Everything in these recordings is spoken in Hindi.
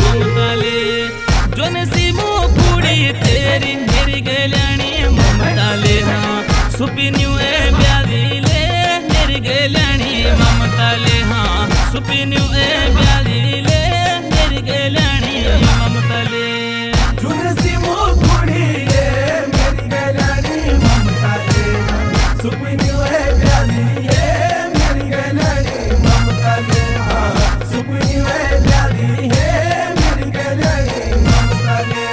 ममता ले जोन सी मुकुड़ी तेरी मेरी गल्याणी ममता ले हाँ सुपिन्यू ए ब्याली ले मेरी गल्याणी ममता ले हाँ सुपिन्यू ए ब्याली ले मेरी गल्याणी ममता ले जोन सी मुकुड़ी मेरी गल्याणी ममता ले सुपिन्यू ए ब्याली मेरी गल्याणी ममता ले हाँ सुपिन्यू ए ब्याली मेरी गल्याणी ममता ले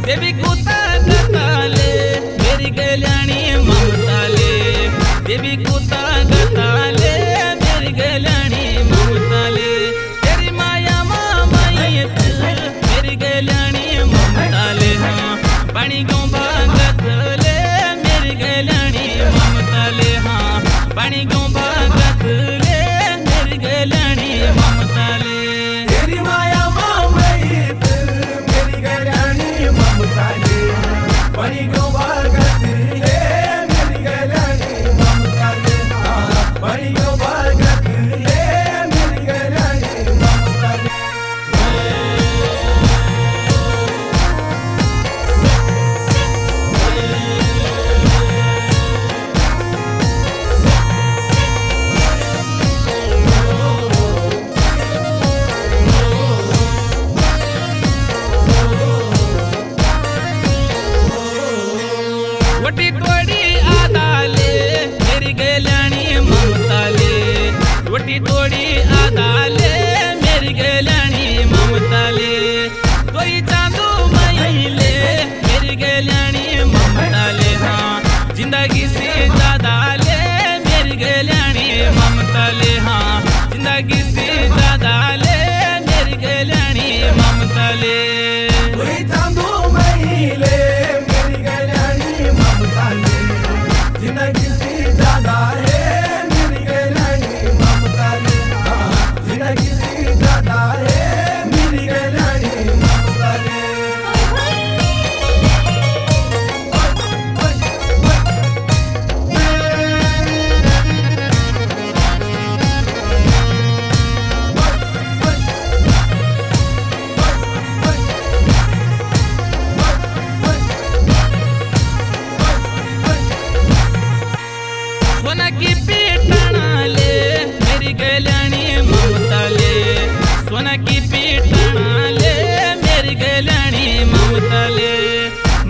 देवी कुता गताले मेरी गल्याणी ममता ले देवी कुता गताले मेरी गल्याणी ममता ले तेरी माया मामयत मेरी गल्याणी ममता ले हाँ पानी गोंबा गतले मेरी गल्याणी ममता ले हाँ पानी गोंबा गतले मेरी गल्याणी ममता ले तेरी माया मामयत मेरी गल्याणी ममता ले बड़ी गोबागत ले मेरी गल्याणी ममता ले बड़ी गोबागत ले मेरी गल्याणी ममता ले वटी तोड़ी आदाले मेरी गल्याणी ममता ले वटी तोड़ी आदाले मेरी गल्याणी ममता ले कोई चांदू महिले मेरी गल्याणी ममता ले हाँ जिंदगी से ज्यादा ले मेरी गल्याणी ममता ले हाँ जिंदगी से ज्यादा ले मेरी गल्याणी ममता ले कोई चांदू महिले मेरी गल्याणी ममता ले जिंदगी से ज्यादा है मेरी गल्याणी ममता ले जिंदगी से ज्यादा है मेरी गल्याणी ममता ले सोना की पीटना ले मेरी गल्याणी ममता ले सोना की पीटना ले मेरी गल्याणी ममता ले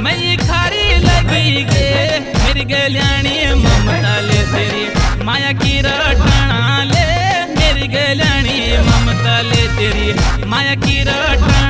मैं खारी लगी गे मेरी गल्याणी ममता ले तेरी माया की रटना ले मेरी गल्याणी ममता ले तेरी माया की रटना